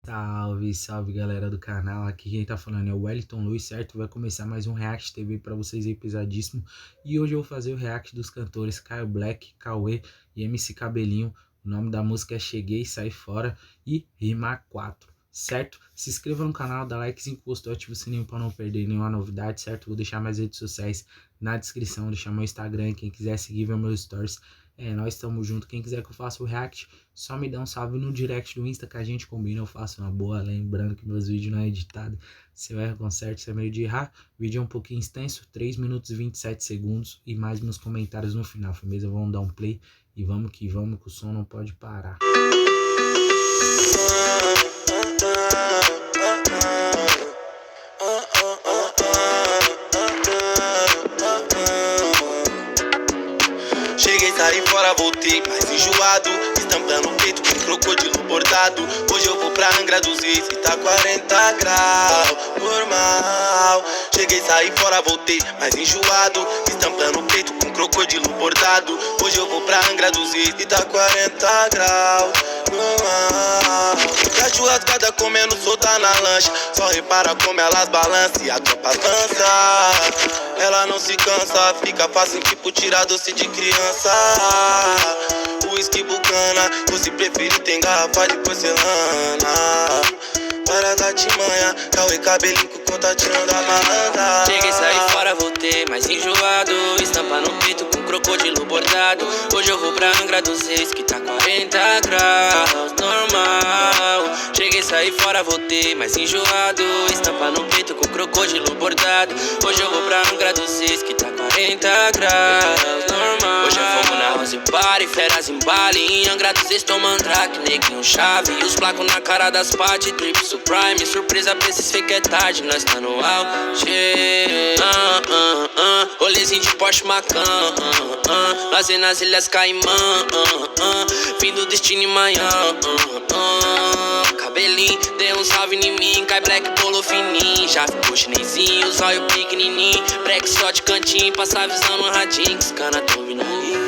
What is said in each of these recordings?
Salve, salve galera do canal, aqui quem tá falando é o Wellington Luiz, certo? Vai começar mais um React TV pra vocês aí, pesadíssimo. E hoje eu vou fazer o react dos cantores Caio Black, Cauê e MC Cabelinho. O nome da música é Cheguei, Sai Fora e Rima 4, certo? Se inscreva no canal, dá like se gostou, ativa o sininho pra não perder nenhuma novidade, certo? Vou deixar minhas redes sociais na descrição, vou deixar meu Instagram, quem quiser seguir, ver meus stories. Nós estamos juntos. Quem quiser que eu faça o react, só me dá um salve no direct do Insta que a gente combina. Eu faço uma boa. Lembrando que meus vídeos não é editado. Se eu erro, conserto, se é meio de errar. O vídeo é um pouquinho extenso, 3 minutos e 27 segundos. E mais meus comentários no final, firmeza? Vamos dar um play e vamos, que o som não pode parar. Cheguei, saí fora, voltei mais enjoado, estampando o peito com crocodilo bordado. Hoje eu vou pra Angra dos Reis e tá 40 graus, normal. Cheguei, saí fora, voltei mais enjoado, estampando o peito com crocodilo bordado. Hoje eu vou pra Angra dos Reis e tá 40 graus, normal. E a churrascada comendo solta na lancha, só repara como elas balançam e a tropa avança. Ela não se cansa, fica fácil tipo tirar doce de criança. Whisky bucana, você preferir tem garrafa de porcelana. Para da timanha, Cauê cabelinho com contatinho da malandra. Cheguei, saí fora, voltei mais enjoado, estampa no peito com crocodilo bordado. Hoje eu vou pra Angra dos Reis que tá 40 graus, normal. Cheguei, saí fora, voltei mais enjoado, estampa no peito com crocodilo bordado. Hoje eu vou pra Angra dos Reis que tá 40 graus, normal. Hoje é fogo na house party, feras em bale. Em Angra dos Reis tô mandrake, neguinho chave. E os placos na cara das party, drip supreme. Surpresa pra esses fake é tarde, nós tá no auge. Rolezinho de Porsche Macan, lazer nas Ilhas Caimã, fim do destino em manhã. Cabelinho, dê um salve em mim. Cai black, polo fininho. Já ficou chinesinho, zóio pequenininho. Break só de cantinho, passa a visão no radinho. Que os cana tão vindo ali.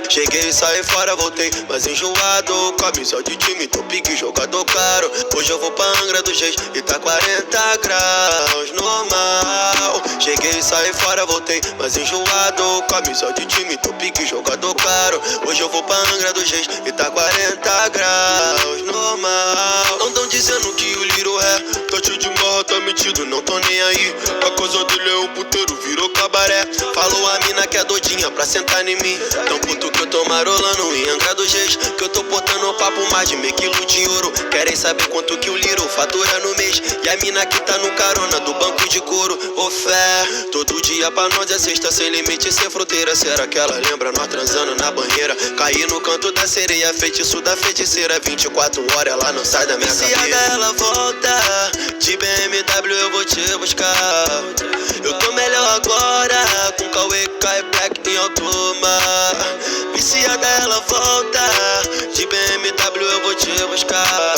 Cheguei, saí fora, voltei mais enjoado. Camisa de time, tô pique, jogador caro. Hoje eu vou pra Angra dos Reis e tá 40 graus, normal. Cheguei, saí fora, voltei mais enjoado. Camisa de time, tô pique, jogador caro. Hoje eu vou pra Angra dos Reis e tá 40 graus, normal. Não tão dizendo que o Liro é tá cheio de marra, tá metido, não tô nem aí. A casa dele é um puteiro, virou cabaré. Falou a mina que é doidinha pra sentar em mim. Tão puto que eu tô marolando em Angra dos Reis, que eu tô botando papo mais de meio quilo de ouro. Querem saber quanto que o Liro fatura no mês. E a mina que tá no carona do banco de couro. Ô fé, todo dia pra nós é sexta, sem limite, sem fronteira. Será que ela lembra nós transando na banheira? Caí no canto da sereia, feitiço da feiticeira. 24 horas ela não sai da minha cabeça. Ela volta, de BMW eu vou te buscar. Eu tô melhor agora, com Cauê, Caio Black em automa. Viciada ela volta, de BMW eu vou te buscar.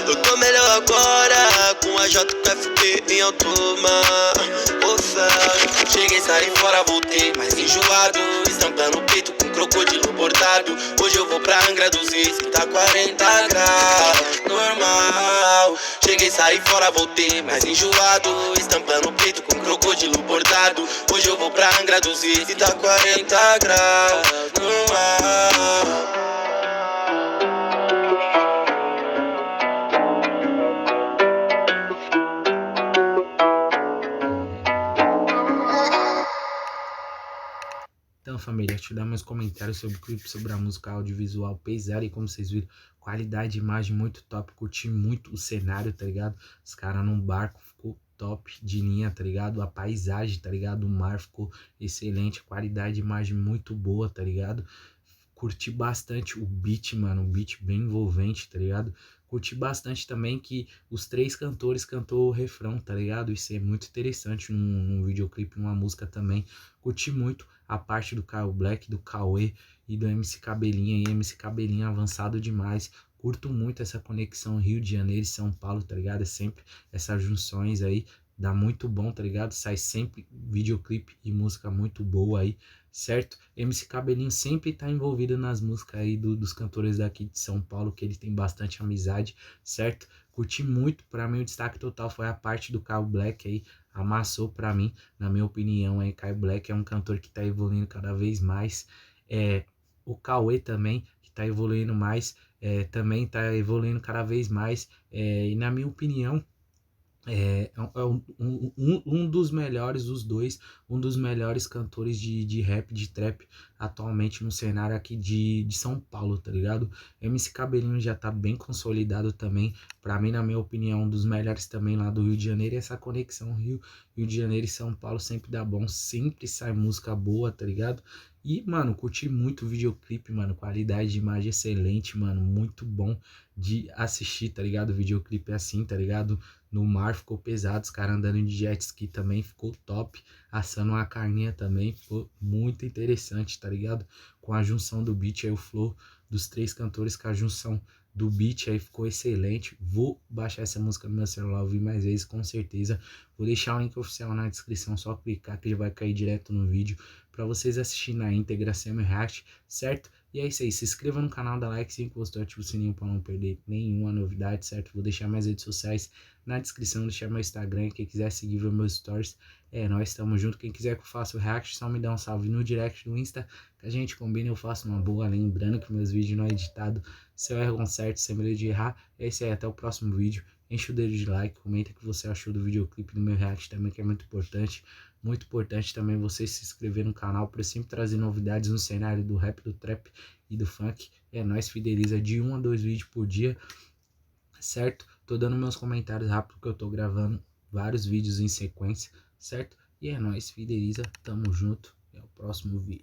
Eu tô melhor agora, com a JFP em automa. Cheguei, saí fora, voltei mais enjoado, estampando o peito com crocodilo bordado. Hoje eu vou pra Angra dos Reis que tá 40 graus, normal. Cheguei, saí fora, voltei mais enjoado, estampando o peito com crocodilo bordado. Hoje eu vou pra Angra dos Reis que tá 40 graus, normal. Então, família, deixa eu dar meus comentários sobre o clipe, sobre a música, audiovisual pesada. E como vocês viram, qualidade de imagem muito top. Curti muito o cenário, tá ligado? Os caras num barco, ficou top de linha, tá ligado? A paisagem, tá ligado? O mar ficou excelente. Qualidade de imagem muito boa, tá ligado? Curti bastante o beat, mano. Um beat bem envolvente, tá ligado? Curti bastante também que os 3 cantores cantou o refrão, tá ligado? Isso é muito interessante num videoclipe, numa música também. Curti muito a parte do Caio Black, do Cauê e do MC Cabelinho aí. MC Cabelinho avançado demais. Curto muito essa conexão Rio de Janeiro e São Paulo, tá ligado? É sempre essas junções aí. dá muito bom, tá ligado? Sai sempre videoclipe e música muito boa aí, certo? MC Cabelinho sempre tá envolvido nas músicas aí dos cantores daqui de São Paulo, que ele tem bastante amizade, certo? Curti muito, pra mim o destaque total foi a parte do Caio Black aí, amassou pra mim, na minha opinião aí, Caio Black é um cantor que tá evoluindo cada vez mais, o Cauê também, que tá evoluindo mais, também tá evoluindo cada vez mais, e na minha opinião, um dos melhores, os dois, um dos melhores cantores de rap, de trap atualmente no cenário aqui de São Paulo, tá ligado? MC Cabelinho já tá bem consolidado também, pra mim, na minha opinião, um dos melhores também lá do Rio de Janeiro, e essa conexão Rio de Janeiro e São Paulo sempre dá bom, sempre sai música boa, tá ligado? E, mano, curti muito o videoclipe, mano, qualidade de imagem excelente, mano, muito bom de assistir, tá ligado? O videoclipe é assim, tá ligado? No mar ficou pesado, os caras andando de jet ski também ficou top, assando uma carninha também, ficou muito interessante, tá ligado? Com a junção do beat aí, o flow dos três cantores, com a junção do beat aí ficou excelente. Vou baixar essa música no meu celular, ouvir mais vezes, com certeza. Vou deixar o link oficial na descrição, só clicar que já vai cair direto no vídeo, para vocês assistirem na íntegra semi-react, certo? E é isso aí, se inscreva no canal, dá like, se gostou, ativa o sininho para não perder nenhuma novidade, certo? Vou deixar minhas redes sociais na descrição, deixar meu Instagram, quem quiser seguir ver meus stories, nós estamos juntos. Quem quiser que eu faça o react, só me dá um salve no direct do Insta, que a gente combina, eu faço uma boa, lembrando que meus vídeos não é editado, se eu erro com certo, sem medo de errar. É isso aí, até o próximo vídeo, enche o dedo de like, comenta o que você achou do videoclipe do meu react também, que é muito importante também você se inscrever no canal, para sempre trazer novidades no cenário do rap, do trap e do funk. Nós fideliza de 1 a 2 vídeos por dia, certo? Tô dando meus comentários rápido porque eu tô gravando vários vídeos em sequência, certo? E é nóis, fideliza, tamo junto, é o próximo vídeo.